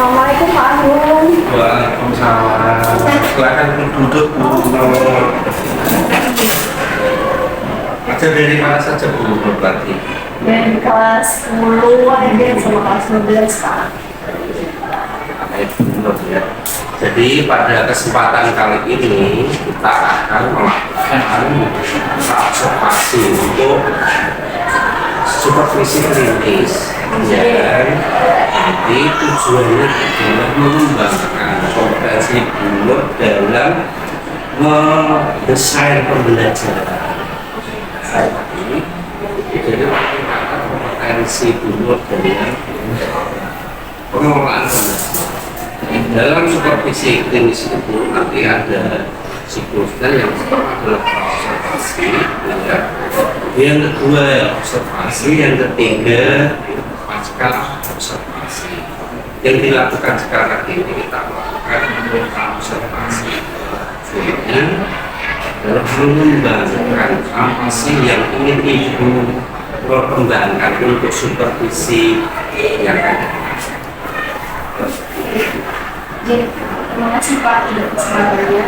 Assalamualaikum Pak Agung. Waalaikumsalam. Silakan duduk Bu. Ajar dari mana saja Bu berarti? Dari kelas 10 ada sama kelas 12 Pak. Baik, benar ya. Jadi pada kesempatan kali ini kita akan melakukan observasi untuk supervisi klinis. Ya, jadi tujuannya adalah mengembangkan kompetensi guru dalam mendesain pembelajaran. Jadi kompetensi guru dalam pengelolaan pembelajaran. Dalam supervisi klinis itu nanti ada siklusnya yang pertama adalah observasi, ya. Yang kedua ya observasi, yang ketiga pasca observasi. Yang dilakukan sekarang ini kita melakukan observasi. Tujuannya adalah mengembangkan apa sih yang ingin Ibu perkembangkan untuk supervisi yang ada. Jadi terima kasih Pak untuk kesempatannya.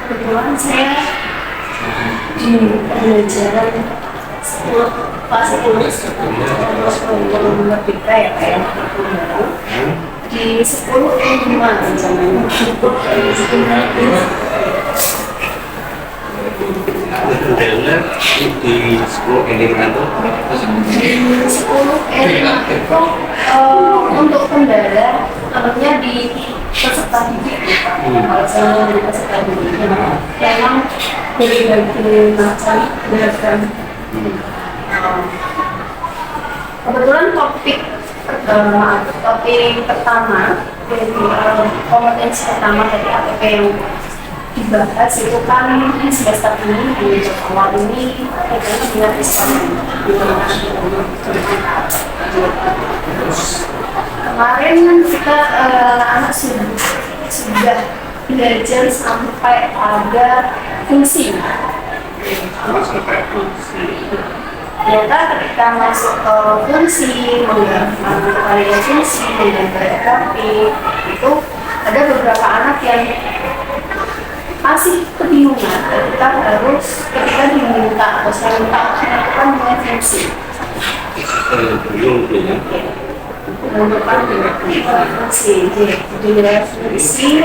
Kebetulan saya di pembelajaran 10 kelas 10 merdeka ya Pak ya, di 10 lima rencananya. Kendala di 10 elemen itu Di 10 elemen itu untuk kendala namanya di peserta didik ya Pak. Kalau saya di peserta didik memang berbagai macam beragam. Kebetulan topik pertama dari kompetensi pertama dari APP yang dibahas itu kan semester ini di awal ini kaitannya dengan Islam. Kemarin kan kita anak-anak sudah belajar sampai ada fungsi. Ternyata ketika masuk ke fungsi, menggambar fungsi, menggambar grafik, itu ada beberapa anak yang masih kebingungan ketika diminta atau saya minta melakukan dengan fungsi. Menentukan fungsi, jadi fungsi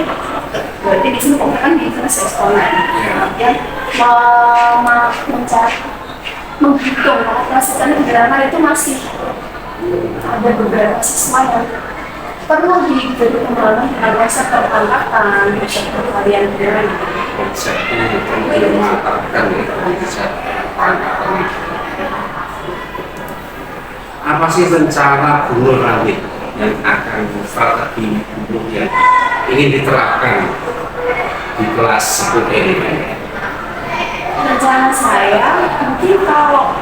berarti di sini kan di fungsi eksponen, yang mencari menghitung, mengaplikasikan grammar itu masih ada beberapa siswa yang perlu diberi pengalaman dengan konsep perangkatan, konsep pervarian grammar. konsep itu mematahkan konsep perangkatan. Apa sih rencana guru nanti yang akan strategi guru yang ingin diterapkan di kelas 10 ini? Rencana saya mungkin kalau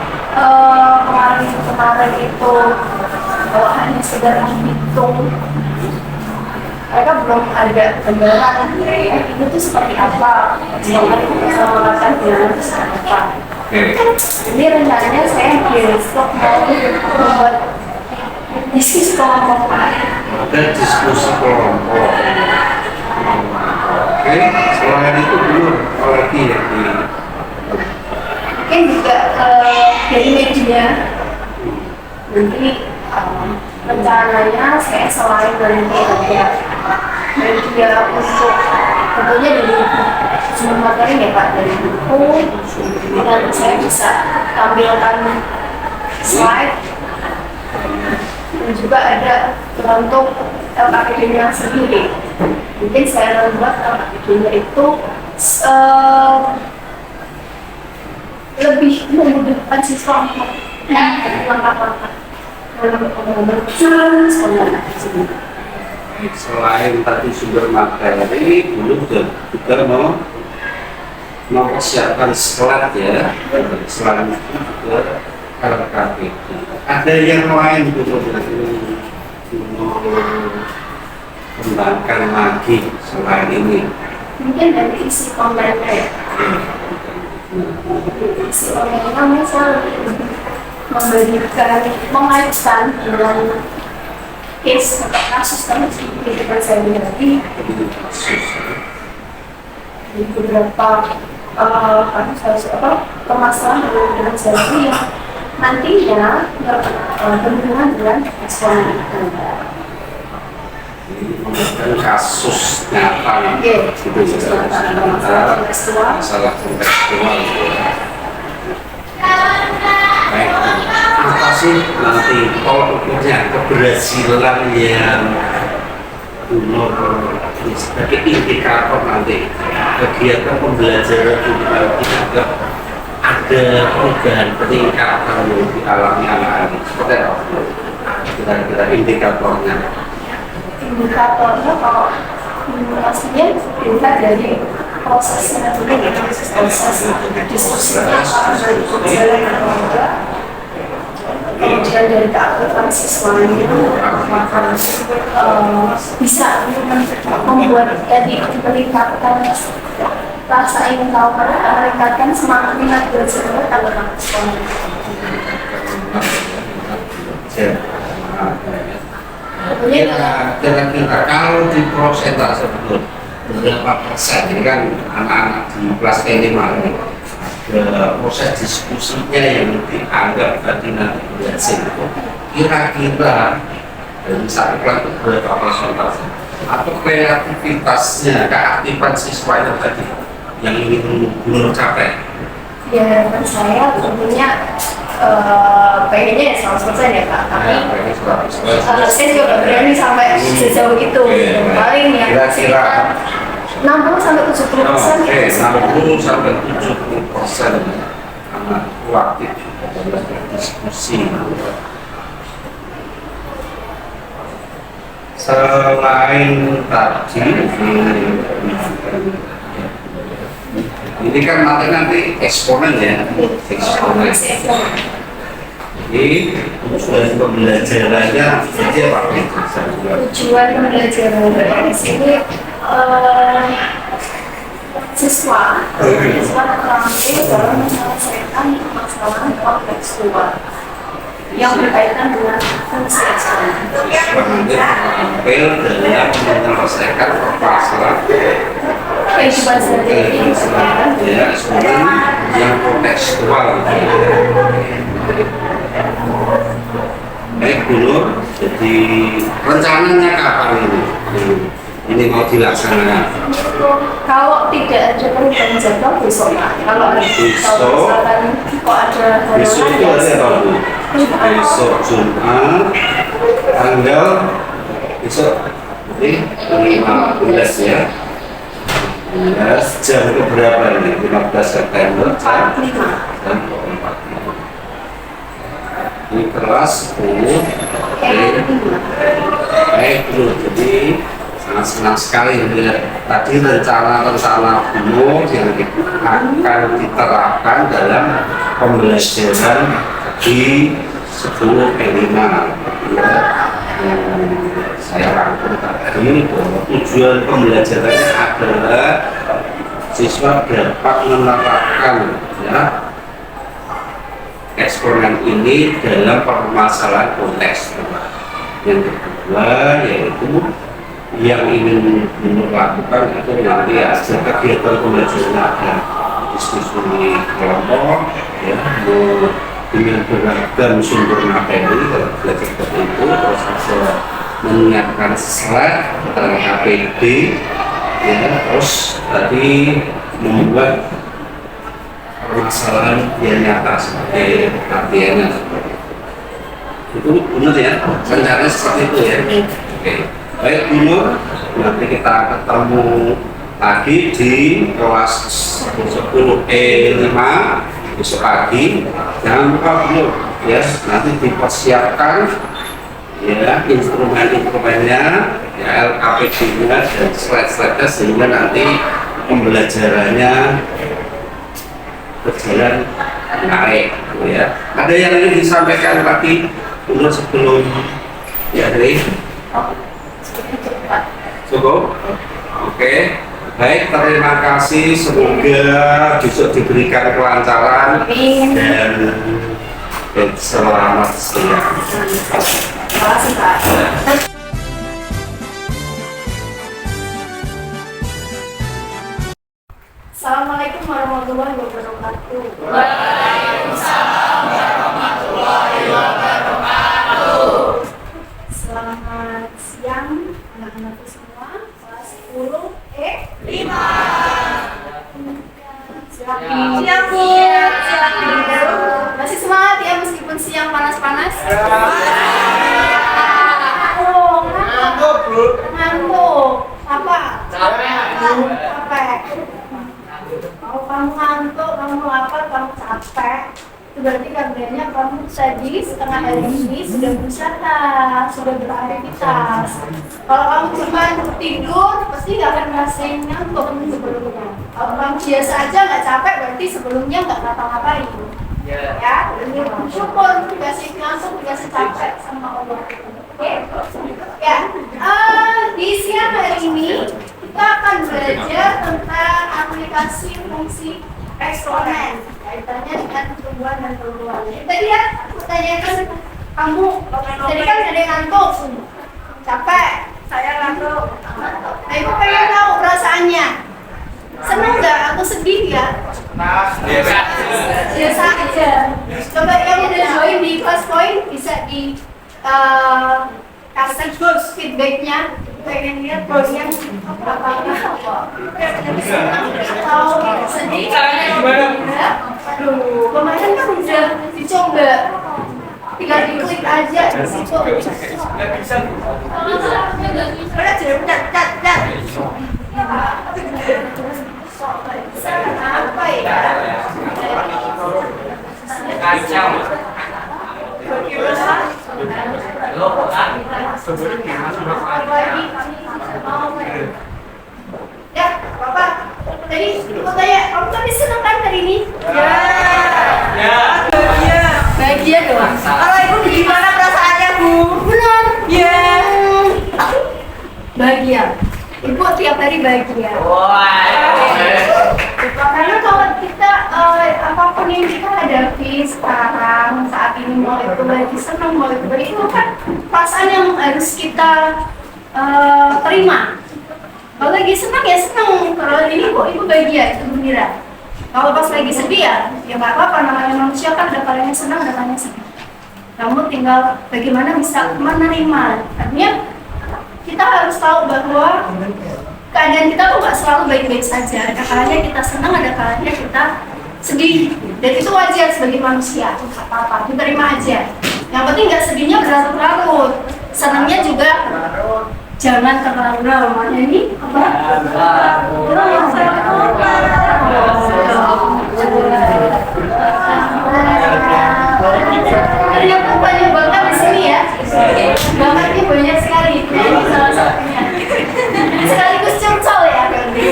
kemarin itu kalau hanya sekedar menghitung, mereka belum ada gambaran ya ini tuh seperti apa, jangan mengatakan jalan itu seperti apa. Ini rencananya saya besok mau membuat diskusi kelompok. Ada diskusi kelompok. Oke, selain itu belum apalagi ya di mungkin juga dari media nanti rencananya saya selain nanti ada media untuk tentunya dari sumber materi ya Pak, dari buku dan saya bisa tampilkan slide dan juga ada untuk LKPD-nya sendiri. Mungkin saya membuat LKPD-nya itu lebih memudahkan siswa untuk langkah-langkah dalam pengalaman sekolah. selain tadi sumber materi, dulu juga mau mempersiapkan slide ya, selain itu juga LKPD. Ada yang lain gitu kembangkan lagi selain ini. Mungkin dari isi komennya isi komennya saya memberikan mengaitkan dengan case atau kasus kehidupan sehari-hari di beberapa permasalahan dengan sehari yang nantinya berhubungan dengan ekspor kasus nyata gitu, masalah kontekstual. Masalah kontekstual. Baik, apa sih nanti tolak ukurnya keberhasilan yang Nur sebagai indikator nanti kegiatan pembelajaran kita ada perubahan peningkatan yang dialami anak-anak seperti apa? Kira-kira indikatornya. Indikatornya kalau pastinya dilihat dari prosesnya dulu ya, proses diskusinya apakah berjalan atau enggak, kemudian dari keaktifan siswanya apakah bisa membuat tadi meningkatkan rasa ingin tahu mereka, meningkatkan semangat minat belajar mereka dalam sekolah. Kira-kira kalau di prosentase betul berapa persen ini kan anak-anak di kelas K5 ini ada proses diskusinya yang dianggap tadi nanti berhasil itu kira-kira dari satu kelas itu berapa persentase atau kreativitasnya keaktifan siswa itu tadi yang ingin Nur capai? Ya harapan saya tentunya pengennya ya 100% ya Pak, tapi saya juga nggak berani sampai sejauh itu. Paling yang sekitar 60 sampai 70%. Oke, 60 sampai 70% anak aktif berdiskusi. Selain tadi ini kan nanti eksponen ya, eksponen. Ini tujuan pembelajarannya aja Pak. Tujuan pembelajaran di sini siswa terampil dalam menyelesaikan permasalahan kontekstual yang berkaitan dengan fungsi eksternal. Terampil dalam menyelesaikan permasalahan kehidupan sehari-hari ya, yang kontekstual. Baik dulu, jadi rencananya kapan ini mau dilaksanakan? Kalau tidak ada perubahan jadwal besok Pak. Kalau misalkan kok ada Besok itu ada apa Bu? Besok Jumat tanggal besok ini 15 ya. 15 jam ke berapa ini? 15 September jam 4. Di kelas 10 baik dulu, jadi sangat senang sekali melihat tadi rencana-rencana penuh yang akan diterapkan dalam pembelajaran di 10 K5 ya. Saya rangkum tadi bahwa tujuan pembelajarannya adalah siswa dapat menerapkan ya eksponen ini dalam permasalahan konteks. Yang kedua yaitu yang ingin melakukan itu nanti ada kegiatan pembelajaran ada diskusi kelompok ya dengan beragam sumber materi kalau belajar seperti itu, terus ada menyiapkan slide KPD ya, terus tadi membuat permasalahan yang nyata seperti artinya itu benar ya, rencananya seperti itu ya. Oke, baik dulu nanti kita ketemu lagi di kelas 10 E5 besok pagi. Jangan lupa dulu ya, nanti dipersiapkan ya instrumen-instrumennya ya, LKPD-nya dan slide-slide-nya sehingga nanti pembelajarannya berjalan naik ya. Ada yang ingin disampaikan lagi dulu sebelum ya dari cukup? Oke, baik, terima kasih, semoga besok diberikan kelancaran dan selamat siang. Terima kasih Pak. Assalamualaikum warahmatullahi wabarakatuh. Selamat siang anak-anakku semua, kelas 10 5. Siang Bu. Masih semangat ya meskipun siang panas-panas? Ngantuk. Apa? Capek. Kalau kamu ngantuk, kamu lapar, kamu capek, itu berarti kabarnya kamu tadi setengah hari ini sudah berusaha, sudah beraktivitas. Kalau kamu cuma tidur, pasti nggak akan ngerasain ngantuk sebelumnya. Kalau kamu biasa aja nggak capek, berarti sebelumnya nggak ngapa-ngapain. Ya, syukur dikasih ngantuk, dikasih capek sama Allah. Oke, ya. Di siang hari ini kita akan belajar tentang aplikasi fungsi eksponen kaitannya dengan pertumbuhan dan pertumbuhan. Tadi ya, aku tanyakan kamu, tadi kan ada yang ngantuk, capek, saya ngantuk. Nah, ibu pengen tahu perasaannya. Senang nggak? Aku sedih ya? Biasa aja. Coba yang udah join di kelas poin bisa di kasih feedbacknya. Pengen lihat yang apa atau sedih. Aduh, kemarin kan udah dicoba. Tinggal diklik aja di situ. Apa ya? Kacau. Ya, Bapak. Tadi ibu tanya, kamu tadi senang kan hari ini? Ya. Bahagia doang. Kalau ibu gimana perasaannya, Bu? Benar. Ya. Bahagia. Ibu tiap hari bahagia. Karena kalau kita apapun yang kita hadapi sekarang saat ini, mau itu lagi senang, mau itu lagi, itu kan perasaan yang harus kita terima. Kalau lagi senang ya senang, kalau ini kok ibu bahagia, itu gembira. Kalau pas lagi sedih ya nggak apa-apa, namanya manusia kan ada kalanya senang, ada kalanya sedih. Namun tinggal bagaimana bisa menerima. Artinya kita harus tahu bahwa keadaan kita tuh nggak selalu baik-baik saja. Ada kalanya kita senang, ada kalanya kita sedih. Dan itu wajar sebagai manusia, nggak apa-apa, diterima aja. Yang penting nggak sedihnya berlarut-larut, senangnya juga jangan terlalu-larut. Ini apa? Ternyata banyak banget di sini ya. Bakatnya banyak sekali. Ini salah satunya. Sekaligus curcol ya berarti.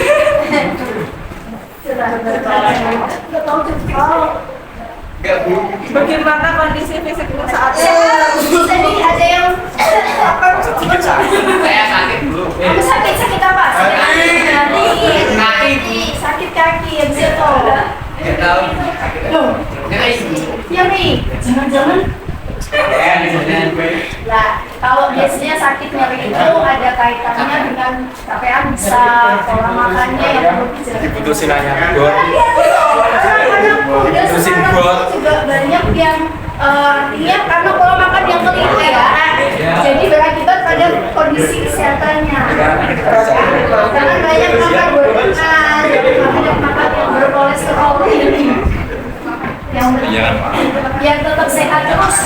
Bagaimana kondisi fisikmu saat ini? Tadi ada yang Saya sakit dulu. kamu sakit apa? Sakit kaki ya bisa tuh. Nggak tahu. Loh, Nyeri. nyeri. Jangan-jangan. Nah, kalau biasanya sakit nyeri itu ada kaitannya dengan KPA bisa pola makannya yang perlu dijaga. Diputusin aja. Diputusin bot. Juga banyak yang artinya karena pola makan yang keliru ya. Jadi berakibat pada kondisi kesehatannya. Jangan banyak makan gorengan, banyak makan yang berkolesterol tinggi. Yang biar tetap sehat terus.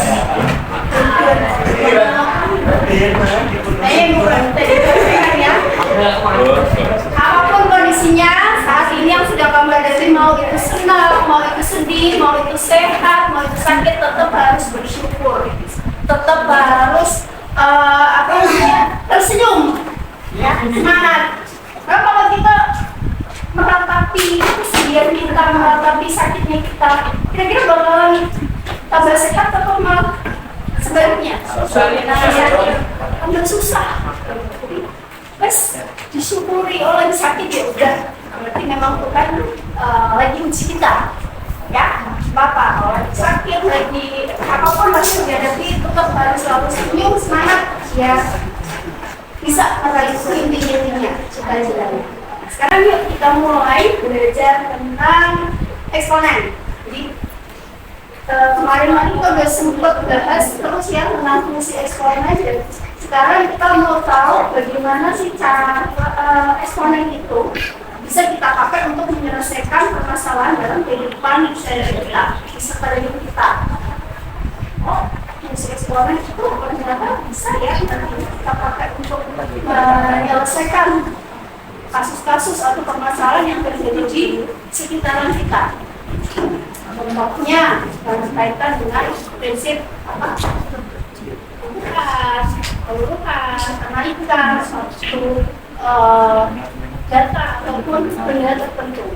Bukan tadi sehat ya. Apapun kondisinya saat ini yang sudah kamu hadapi, mau itu senang, mau itu sedih, mau itu sehat, mau itu sakit, tetap harus bersyukur, tetap harus tersenyum, ya, semangat. Karena kalau kita meratapi kesedihan kita, meratapi sakitnya kita, kira-kira bakalan tambah sehat atau malah sebaliknya? Tambah susah. Terus disyukuri, oh lagi sakit ya udah, berarti memang Tuhan lagi uji kita, ya. Bapak kalau lagi sakit, lagi apapun masih dihadapi, tetap harus selalu senyum, semangat, ya. Bisa meraih inti-intinya, cita-citanya. Sekarang yuk kita mulai belajar tentang eksponen. Jadi kemarin kita udah sempat bahas terus ya tentang fungsi eksponen. Dan sekarang kita mau tahu bagaimana sih cara eksponen itu bisa kita pakai untuk menyelesaikan permasalahan dalam kehidupan sehari-hari kita, beserta hidup kita. Oh, fungsi eksponen itu ternyata bisa ya nanti kita pakai untuk menyelesaikan kasus-kasus atau permasalahan yang terjadi di sekitaran kita. Contohnya berkaitan dengan prinsip apa? Peluruhan, kenaikan suatu data ataupun benda tertentu.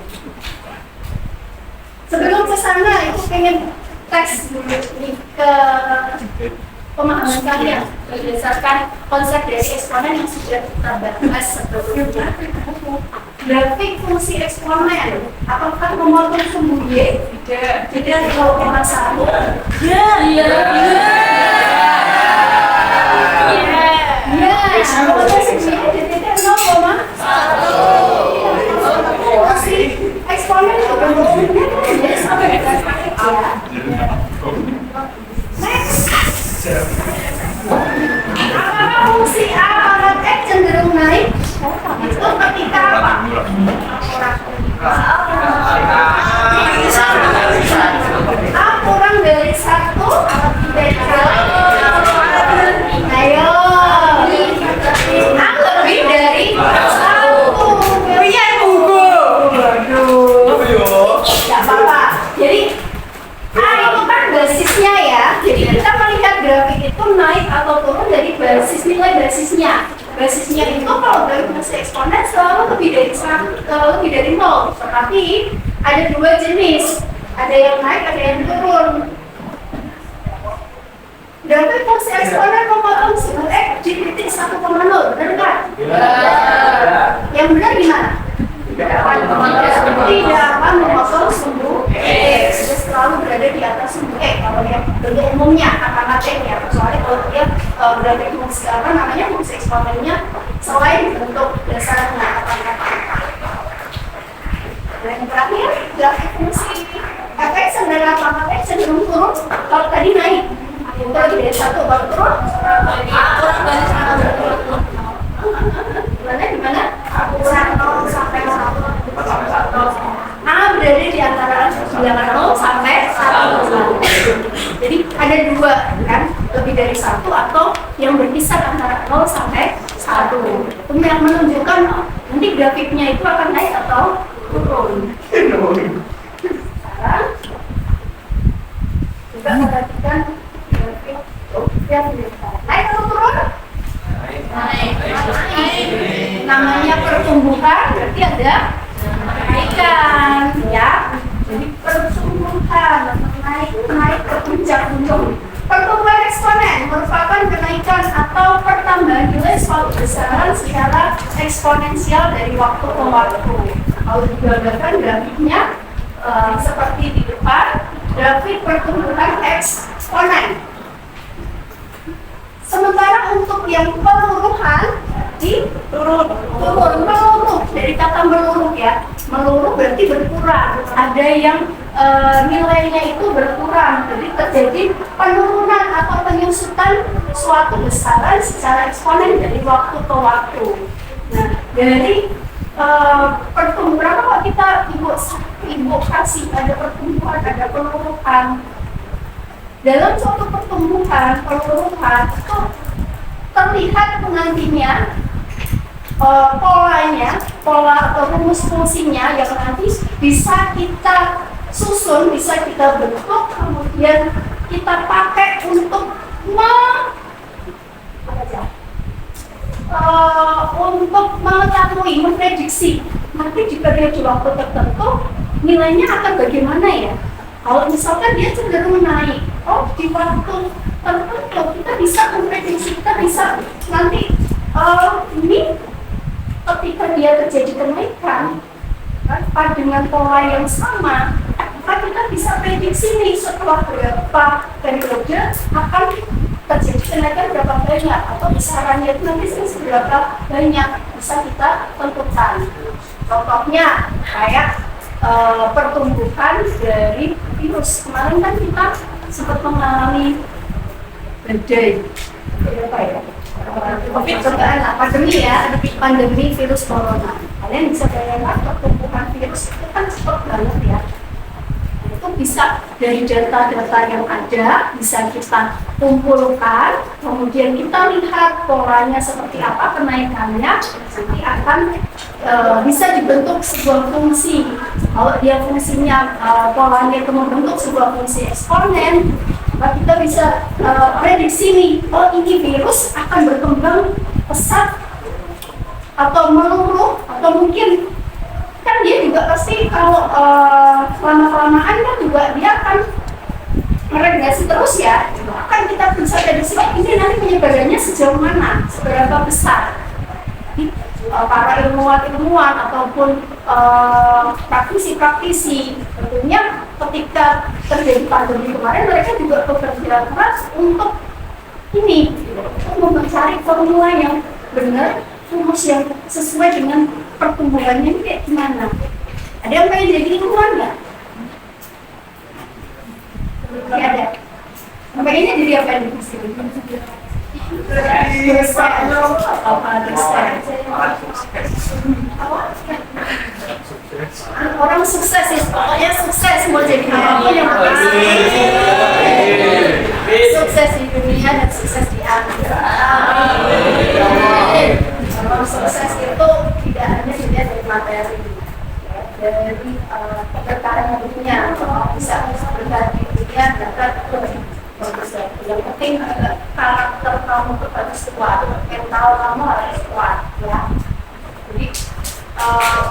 Sebelum ke sana, itu pengen tes dulu nih ke pemahaman kalian berdasarkan konsep dari eksponen yang sudah kita bahas sebelumnya. Grafik fungsi eksponen, apakah memotong sumbu Y? Tidak. Kalau koma satu? Iya. Kalau sumbu Y tidak 0,1. Fungsi eksponen itu bentuknya jadi sampai dengan X ya. Next. Apakah fungsi A pangkat X cenderung naik? Itu ketika apa? A kurang dari 1 atau tidak? Ayo. A lebih dari 1. Iya, buku. Waduh. Tidak apa-apa. Jadi A itu kan basisnya ya. Jadi kita melihat grafik itu naik atau turun dari basis nilai basisnya. Basisnya itu kalau dari fungsi eksponen selalu lebih dari 0. Tetapi ada dua jenis. Ada yang naik, ada yang turun. Grafik fungsi eksponen memotong sumbu X di titik 1,0, benar nggak? Yang benar gimana? Tidak akan memotong sumbu X. Dia selalu berada di atas sumbu X. Kalau yang bentuk umumnya kata ya, kecuali kalau dia grafik fungsi apa namanya fungsi eksponennya selain bentuk dasarnya kata-kata. Dan yang terakhir grafik fungsi fx adalah pangkat X cenderung turun kalau tadi naik. Itu lagi dari 1 baru turun. Gimana? 1 sampai 1. A berada di antara 0 sampai 1. Jadi ada dua kan, lebih dari 1 atau yang berkisar antara 0 sampai 1. Itu yang menunjukkan nanti grafiknya itu akan naik atau turun. Sekarang juga perhatikan grafik yang naik atau turun? Naik. Namanya pertumbuhan berarti ada kenaikan ya. Jadi pertumbuhan naik ke puncak-puncak. Pertumbuhan eksponen merupakan kenaikan atau pertambahan nilai suatu besaran secara eksponensial dari waktu ke waktu. Kalau digambarkan grafiknya seperti di depan, grafik pertumbuhan eksponen. Sementara untuk yang peluruhan turun meluruh, dari kata meluruh ya, meluruh berarti berkurang. Ada yang nilainya itu berkurang, jadi terjadi penurunan atau penyusutan suatu besaran secara eksponen dari waktu ke waktu. Nah, dari pertumbuhan kalau kita ibu kasih ada pertumbuhan, ada peluruhan. Dalam suatu pertumbuhan, peluruhan itu terlihat nantinya pola atau rumus fungsinya yang nanti bisa kita susun, bisa kita bentuk, kemudian kita pakai untuk untuk mengetahui, memprediksi nanti di periode waktu tertentu nilainya akan bagaimana ya. Kalau misalkan dia cenderung naik, di waktu tertentu kita bisa memprediksi, kita bisa nanti ini ketika dia terjadi kenaikan kan, dengan pola yang sama, maka kita bisa prediksi nih setelah berapa periode akan terjadi kenaikan berapa banyak atau besarannya itu nanti seberapa banyak bisa kita tentukan. Contohnya kayak pertumbuhan dari virus. Kemarin kan kita sempat mengalami badai apa ya? Pandemi ya, pandemi virus corona. Kalian bisa bayangkan pertumbuhan virus itu kan cepat banget ya. Itu bisa dari data-data yang ada, bisa kita kumpulkan, kemudian kita lihat polanya seperti apa kenaikannya, nanti akan bisa dibentuk sebuah fungsi. Kalau dia fungsinya polanya itu membentuk sebuah fungsi eksponen, maka kita bisa prediksi nih, oh ini virus akan berkembang pesat atau menurun, atau mungkin kan dia juga pasti kalau lama-kelamaan kan juga dia akan meregresi terus ya. Kan kita bisa prediksi ini nanti penyebarannya sejauh mana, seberapa besar. Para ilmuwan ataupun praktisi-praktisi tentunya ketika terjadi pandemi kemarin mereka juga bekerja keras untuk ini, untuk mencari formula yang benar, rumus yang sesuai dengan pertumbuhannya ini kayak gimana. Ada yang pengen jadi ilmuwan nggak? Tidak ada. Pengennya jadi apa nih? Orang sukses ya, pokoknya sukses mau jadi apapun yang sukses di dunia dan sukses di akhirat. Orang sukses itu tidak hanya dilihat dari materi, dari keberkahan hidupnya, bisa berkah di dunia dapat yang penting karakter kamu harus kuat, mental kamu harus kuat ya. Jadi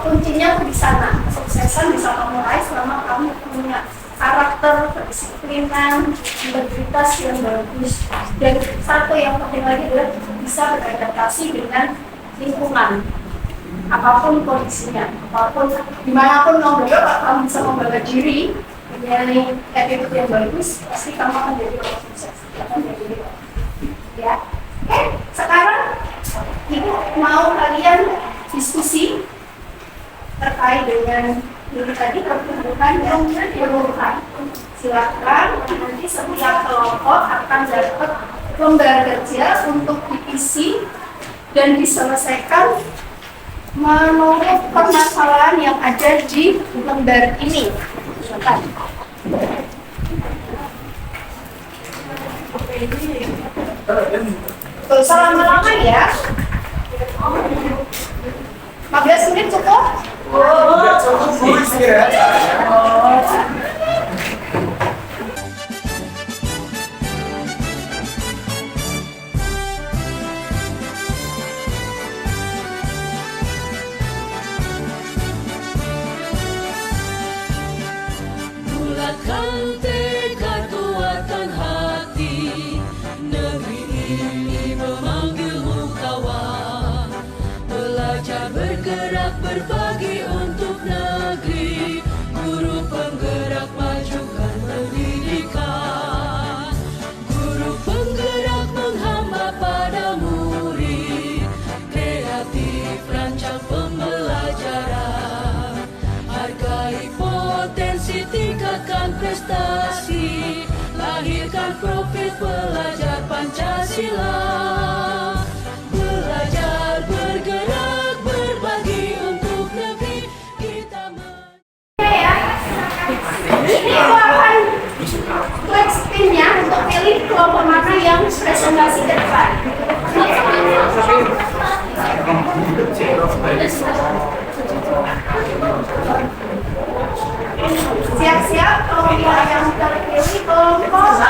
kuncinya tuh di sana. Kesuksesan bisa kamu raih selama kamu punya karakter, kedisiplinan, integritas yang bagus. Dan satu yang penting lagi adalah bisa beradaptasi dengan lingkungan. Apapun kondisinya, apapun dimanapun kamu berada, kamu bisa membawa diri menjadi attitude yang bagus, pasti kamu akan jadi orang sukses. Ya, oke. Sekarang ibu mau kalian diskusi terkait dengan ini tadi pertumbuhan yang menurun. Silakan, nanti setiap kelompok akan dapat lembar kerja untuk diisi dan diselesaikan menurut permasalahan yang ada di lembar ini. Silakan. Tuh, lama-lama ya. 15 menit cukup? Bulatkan tekad, kuatkan hati, negeri ini memanggilmu kawan. Belajar bergerak berbagi untuk negeri, guru penggerak majukan pendidikan. Guru penggerak menghamba pada murid, kreatif rancang pembelajaran. Hargai potensi, tingkatkan prestasi, lahirkan profil pelajar Pancasila. Belajar, bergerak, berbagi untuk negeri kita. Ini aku akan klik spinnya untuk pilih kelompok mana yang presentasi ke depan. Siap-siap kelompok yang terpilih kelompok 1.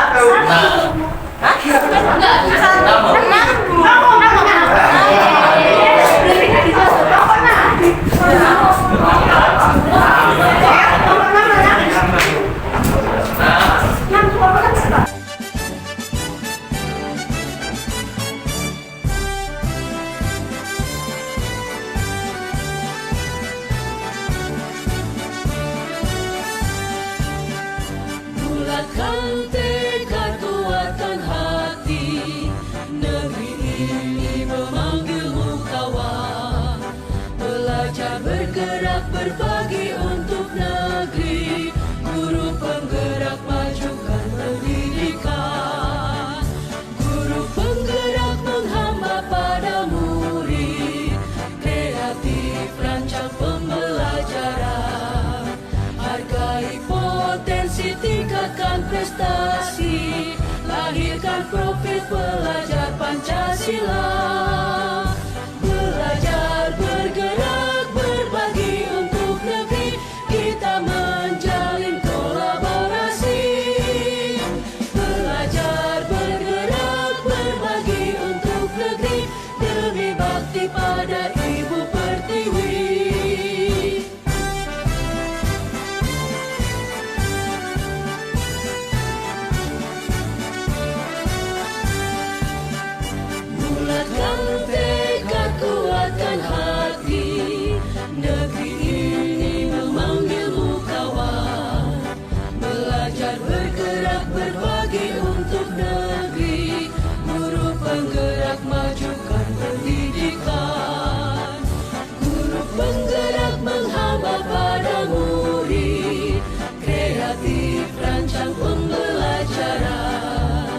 belajar bergerak berbagi untuk negeri. Guru penggerak majukan pendidikan. Guru penggerak menghamba pada murid. Kreatif rancang pembelajaran. Hargai potensi, tingkatkan prestasi. Lahirkan profil pelajar Pancasila. Belajar bergerak berbagi untuk negeri. Kita menjalin kolaborasi. Belajar bergerak berbagi untuk negeri. Demi bakti pada Ibu Pertiwi. Bulatkan tekad, kuatkan hati. Negeri ini memanggilmu kawan. Belajar bergerak berbagi untuk negeri. Guru penggerak majukan pendidikan. Guru penggerak menghamba pada murid. Kreatif rancang pembelajaran.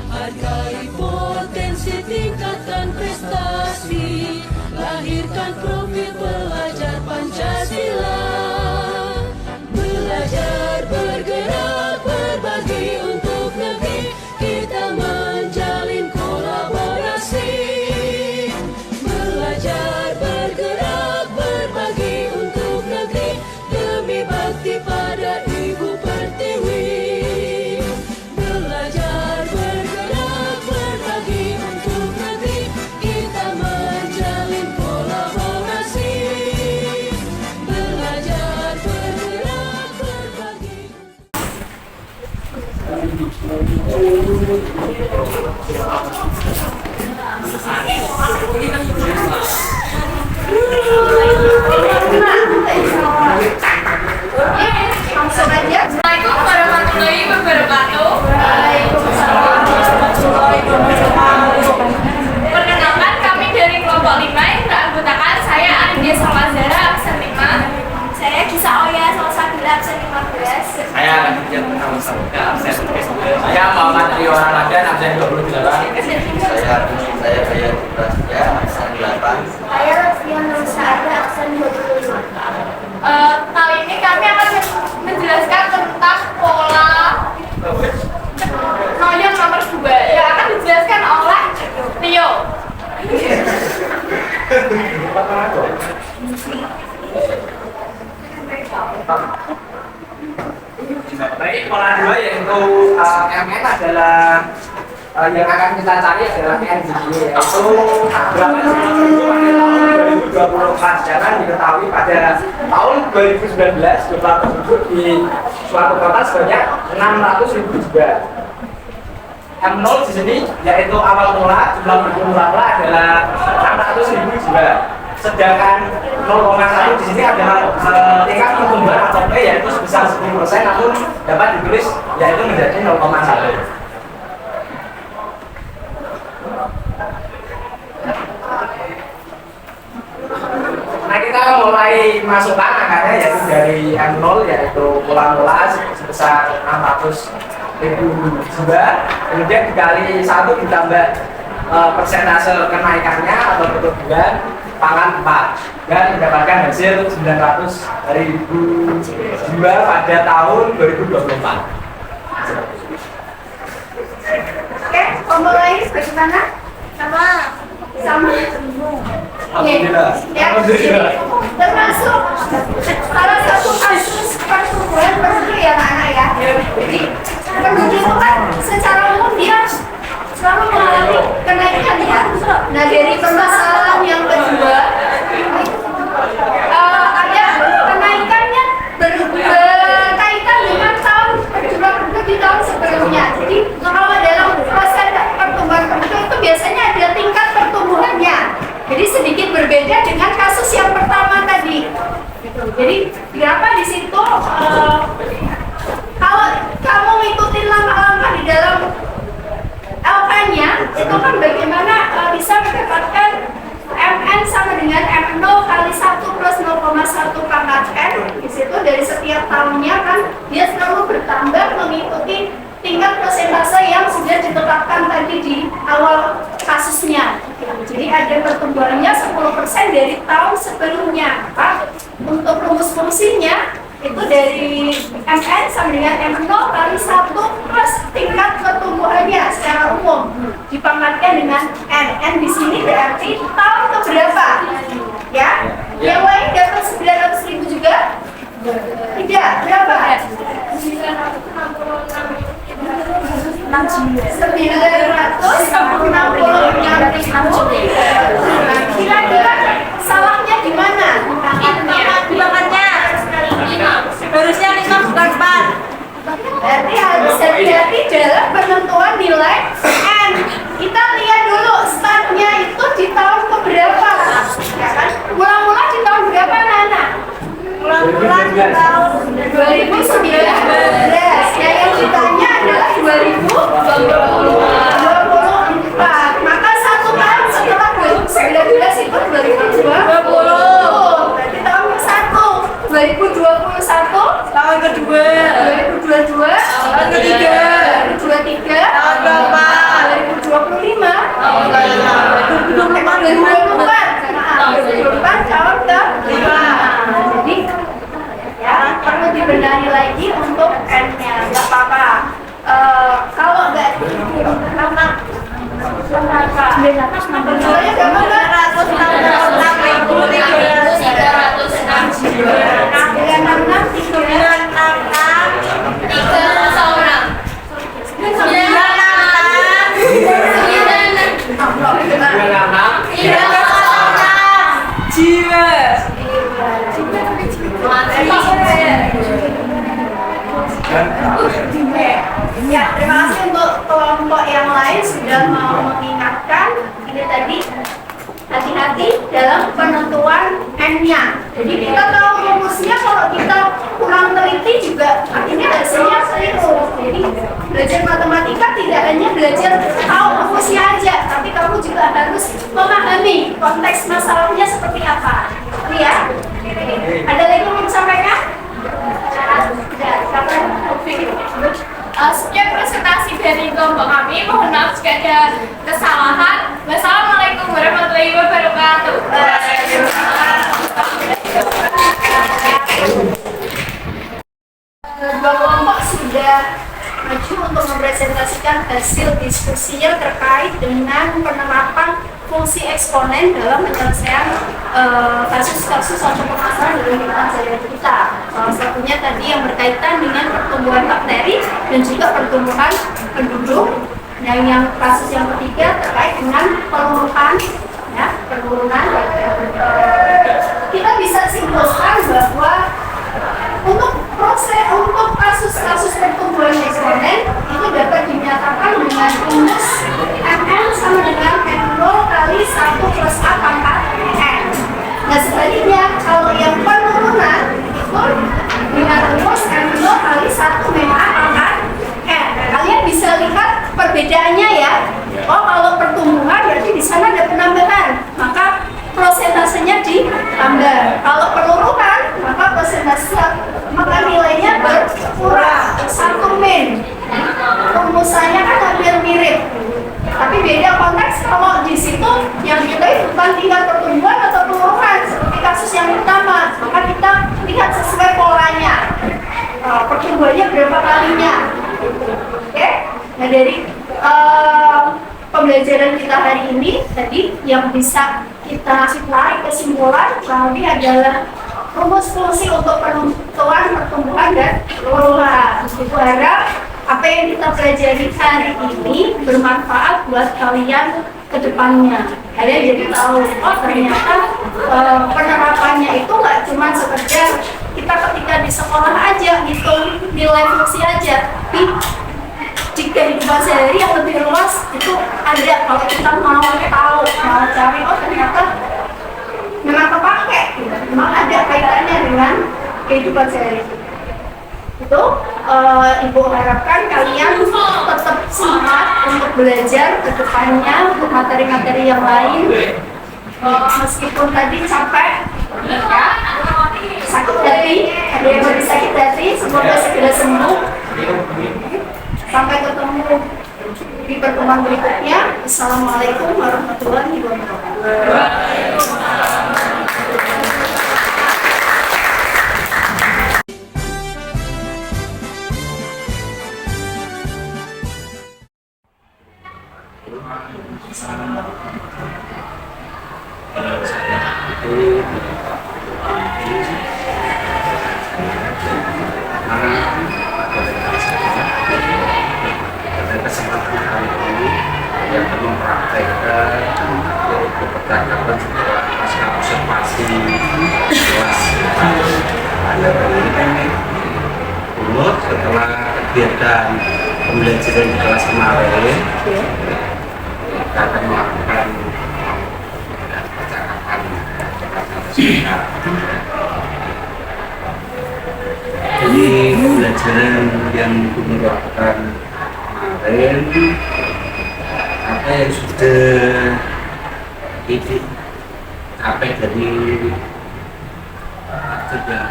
Hargai potensi, tingkatkan prestasi. Lahirkan profil pelajar Pancasila. Belajar bergerak berbagi untuk negeri. Kita menjalin kolaborasi. Belajar bergerak berbagi untuk negeri. Demi bakti pada Ibu Pertiwi. Belajar bergerak berbagi untuk negeri. Kita menjalin kolaborasi. Belajar bergerak berbagi. Langsung aja. Assalamualaikum warahmatullahi wabarakatuh. Perkenalkan, kami dari kelompok 5 yang beranggotakan saya Anindya Salwazara absen 5. Saya Kisah Oya Salsabila absen 15. Saya Aditya Purnama Samuka, absen 12. Saya Muhammad Rio Ramadan, absen 28. Saya Bayar Prasetya, absen 8. Saya Fian Nursaada absen 25. Kali ini kami akan menjelaskan tentang pola yang nomor 2 yang akan dijelaskan oleh Rio. Baik, pola 2 yaitu MN adalah yang akan kita cari adalah NGY, yaitu berapa pada tahun 2024. Jangan diketahui pada tahun 2019 jumlah penduduk di suatu kota sebanyak 600.000 jiwa. M0 di sini yaitu awal mula jumlah penduduk mula adalah 600.000 jiwa. Sedangkan 0,1 di sini adalah tingkat pertumbuhan atau P yaitu sebesar 10%, namun dapat ditulis yaitu menjadi 0,1. Nah, kita mulai masukkan angkanya yaitu dari M0 yaitu mula-mula sebesar 600.000 jiwa, kemudian dikali 1 ditambah persentase kenaikannya atau pertumbuhan pangan 4 dan mendapatkan hasil 900.000 jiwa pada tahun 2024. Oke, pemulai bagaimana? Sama. Alhamdulillah. Ya, termasuk salah satu kasus pertumbuhan penduduk ya anak-anak ya. Jadi penduduk itu kan secara umum dia selalu mengalami kenaikan ya. Nah dari permasalahan yang kedua ada kenaikannya berkaitan dengan jumlah penduduk di tahun sebelumnya. Jadi kalau dalam proses pertumbuhan penduduk itu biasanya ada tingkat pertumbuhannya. Jadi sedikit berbeda dengan kasus yang pertama tadi. Jadi berapa di situ? Kalau kamu ngikutin langkah-langkah di dalam LK-nya, itu kan bagaimana bisa mendapatkan MN MN sama dengan M0 kali 1 plus 0,1 pangkat N. Di situ dari setiap tahunnya kan dia selalu bertambah mengikuti tingkat persentase yang sudah ditetapkan tadi di awal kasusnya. Jadi ada pertumbuhannya 10% dari tahun sebelumnya. Untuk rumus fungsinya itu dari MN sama dengan M0 kali 1 plus tingkat pertumbuhannya secara umum dipangkatkan dengan N. N di sini berarti tahun keberapa? Ya? Yang lain dapat 900.000 juga? Tidak, berapa? 966.000. Kira-kira salahnya di mana? Dimakannya harusnya 5 bukan 4. Berarti harus hati-hati dalam penentuan nilai N. Kita lihat dulu startnya itu di tahun keberapa, ya kan? Mula-mula di tahun berapa, Nana? Mula-mula di tahun 2019. Ya, yang ditanya adalah 2024. Maka 1 tahun setelah 2019 itu 2020. Berarti tahun ke-1. 2021 tahun kedua, 2022 tahun ketiga, 2023 tahun keempat, 2025 tahun kelima, 2024 tahun ke-5. Jadi ya perlu dibenahi lagi untuk N-nya, nggak apa-apa. Kalau nggak karena bentuknya gampang nggak? 96. Ya, terima kasih untuk kelompok yang lain sudah mau mengingatkan. Ini tadi hati-hati dalam penentuan N-nya. Jadi kita tahu rumusnya, kalau kita kurang teliti juga akhirnya hasilnya keliru. Jadi belajar matematika tidak hanya belajar tahu rumusnya aja, tapi kamu juga harus memahami konteks masalahnya seperti apa. Ya? Ada lagi yang mau disampaikan? Sekian presentasi dari kelompok kami. Mohon maaf jika ada kesalahan. Wassalamualaikum warahmatullahi wabarakatuh. Dua kelompok sudah maju untuk mempresentasikan hasil diskusinya terkait dengan penerapan fungsi eksponen dalam penyelesaian kasus-kasus atau permasalahan dalam kehidupan sehari-hari kita. Salah satunya tadi yang berkaitan dengan pertumbuhan bakteri dan juga pertumbuhan penduduk. Dan yang kasus yang ketiga terkait dengan penurunan, ya, penurunan. Kita bisa simpulkan bahwa untuk kasus-kasus pertumbuhan eksponen itu dapat dinyatakan dengan rumus MN sama dengan N0 kali 1 plus A pangkat N. Nah sebaliknya, kalau yang penurunan itu dengan rumus M0 kali 1 min A pangkat N. Kalian bisa lihat perbedaannya ya. Oh, kalau pertumbuhan berarti di sana ada penambahan, maka prosentasenya ditambah. Kalau penurunan, maka maka nilainya berkurang. 1 min. Rumusannya kan hampir mirip, tapi beda konteks. Kalau di situ yang kita bukan tingkat pertumbuhan atau penurunan seperti kasus yang pertama, maka kita lihat sesuai polanya. Pertumbuhannya berapa kalinya. Oke? Nah dari pembelajaran kita hari ini tadi yang bisa kita tarik kesimpulan kurang lebih adalah rumus fungsi untuk penentuan pertumbuhan dan penurunan. Ibu harap apa yang kita pelajari hari ini bermanfaat buat kalian ke depannya. Kalian jadi tahu, oh ternyata penerapannya itu nggak cuma sekedar kita ketika di sekolah aja hitung nilai fungsi aja, tapi di kehidupan sehari yang lebih luas itu ada. Kalau kita mau tahu, mau cari, oh ternyata memang kepake, memang ada kaitannya dengan kehidupan sehari. Itu Ibu harapkan kalian tetap semangat untuk belajar ke depannya untuk materi-materi yang lain. Meskipun tadi capek, ya, sakit hati, ada yang lebih sakit hati, semoga segera sembuh. Sampai ketemu di pertemuan berikutnya. Assalamualaikum warahmatullahi wabarakatuh. Saya itu pada kesempatan kali ini yang akan mempraktekkan yaitu percakapan setelah pasca observasi kelas pada kali ini Bunut setelah kegiatan pembelajaran di kelas kemarin kita akan melakukan percakapan singkat. Jadi pembelajaran yang Bunut lakukan kemarin apa yang sudah apa dari sudah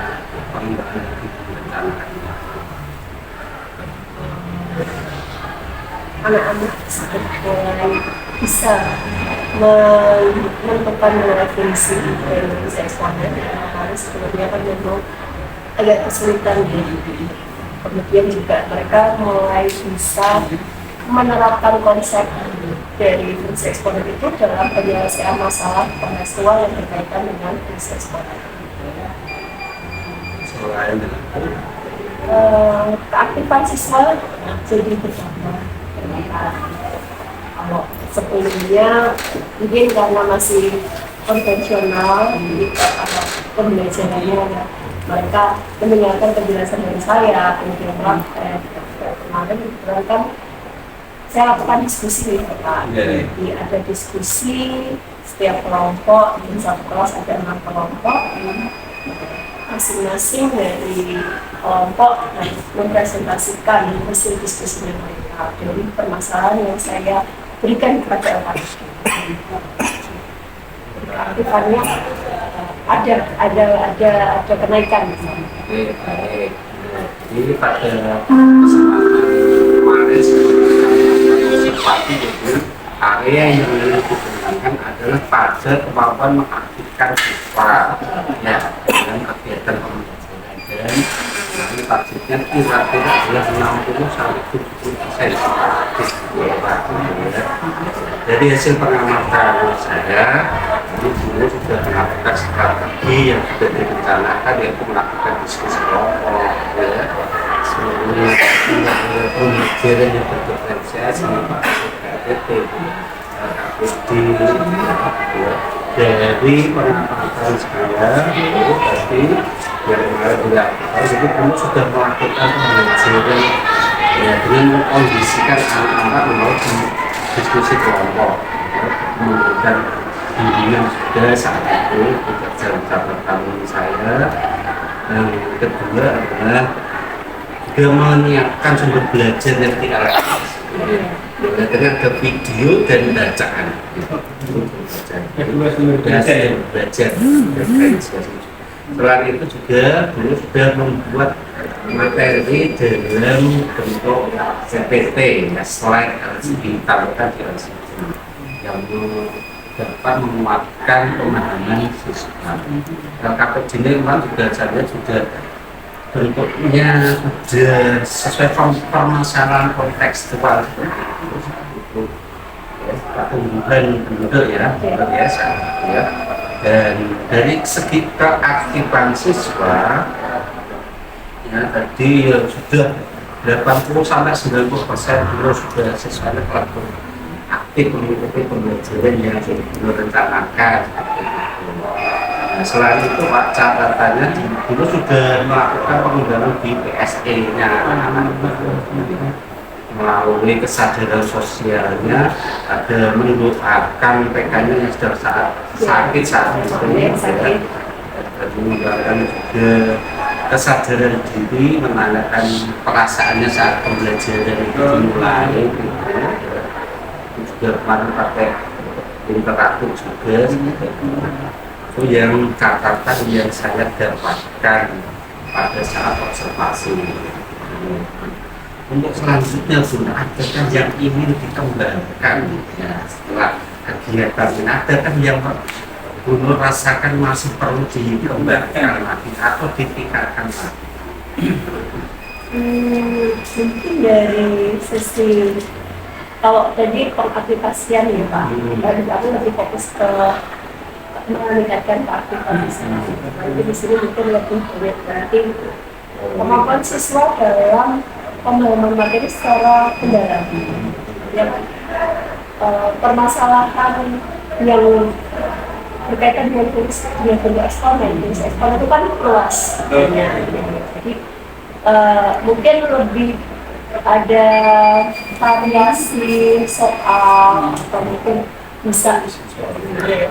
pengembangan direncanakan. Anak-anak sudah mulai bisa menentukan definisi dari eksponen. Karena sebelumnya kan memang agak kesulitan ya. Kemudian juga mereka mulai bisa menerapkan konsep dari fungsi eksponen itu dalam penyelesaian masalah pengasuhan yang berkaitan dengan fungsi eksponen. Selain itu, keaktifan siswa jadi bertambah. Kalau sebelumnya mungkin karena masih konvensional, jadi kalau pembelajarannya ya, mereka mendengarkan penjelasan dari saya, kemudian praktek. Kemarin kan saya lakukan diskusi nih Pak. Jadi ada diskusi setiap kelompok, di satu kelas ada 6 kelompok, masing-masing dari kelompok mempresentasikan hasil diskusinya mereka dari permasalahan yang saya berikan kepada anak. Aktifannya ada kenaikan. baik. Jadi pada kesempatan kemarin seperti itu area yang digunakan adalah pada kemampuan mengaktifkan siswa ya dalam kegiatan pembelajaran dan nanti targetnya kira-kira adalah 60 sampai 70% aktif dari hasil pengamatan saya ini dulu sudah melakukan strategi yang sudah direncanakan yaitu melakukan diskusi kelompok ya seluruh pembelajaran yang berdiferensiasi KPT dari pengamatan saya itu tadi yang kemarin dilakukan jadi dulu sudah melakukan pembelajaran ya dengan mengkondisikan anak-anak melalui diskusi kelompok kemudian bimbingan sudah saat itu dalam catatan saya yang kedua adalah juga menyiapkan sumber belajar yang tidak elektronik dengan ke video dan bacaan belajar selain itu juga dulu sudah membuat materi dalam bentuk PPT ya, slide LCD ditaruhkan di LCD yang dapat menguatkan pemahaman siswa. KPD ini memang juga saya sudah bentuknya sudah sesuai permasalahan kontekstual itu pertumbuhan penduduk ya, ya. Dan dari segi keaktifan siswa ya tadi ya, sudah 80 sampai 90% dulu sudah siswanya telah aktif mengikuti pembelajaran yang sudah direncanakan. Nah, selain itu Pak catatannya dulu sudah melakukan pengembangan di PSE-nya melalui kesadaran sosialnya ada mendoakan PK-nya yang sudah sakit saat itu dan mengembangkan juga kesadaran diri menanyakan perasaannya saat pembelajaran itu dimulai itu juga kemarin pakai interaksi juga. Itu yang catatan yang saya dapatkan pada saat observasi. Untuk selanjutnya Bun, adakah yang ingin dikembangkan ya, setelah kegiatan ini, adakah yang Bun rasakan masih perlu dikembangkan lagi atau ditingkatkan lagi? Mungkin dari sisi kalau tadi pengaplikasian ya Pak, dari aku lebih fokus ke meningkatkan keaplikasian. Jadi di sini mungkin lebih banyak berarti kemampuan siswa dalam pemahaman materi secara mendalam. Ya, permasalahan yang berkaitan dengan tulis eksponen itu kan luas. Jadi mungkin lebih ada variasi soal atau mungkin bisa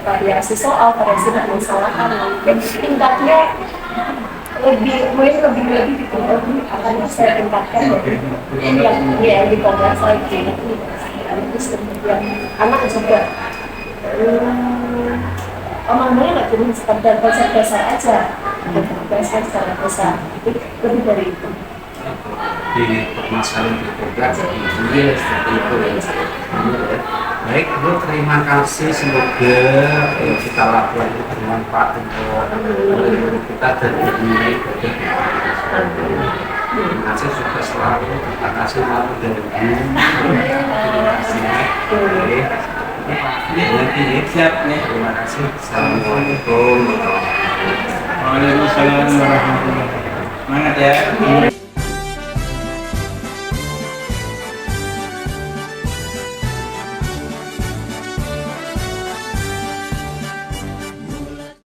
variasi soal, variasi permasalahan mungkin tingkatnya lebih akan saya tingkatkan yang di Kongres lagi itu seperti yang anak juga pemahamannya nggak cuma sekedar konsep dasar aja, konsep secara besar itu lebih dari itu. Di permasalahan di program ini seperti itu ya. Baik Bu, terima kasih, semoga kita lakukan itu bermanfaat untuk kita dan dunia. Terima kasih sukses selalu, terima kasih malu dari Bu. Terima kasih. Nanti siap nih. Terima kasih. Assalamualaikum. Waalaikumsalam warahmatullahi wabarakatuh. Semangat ya.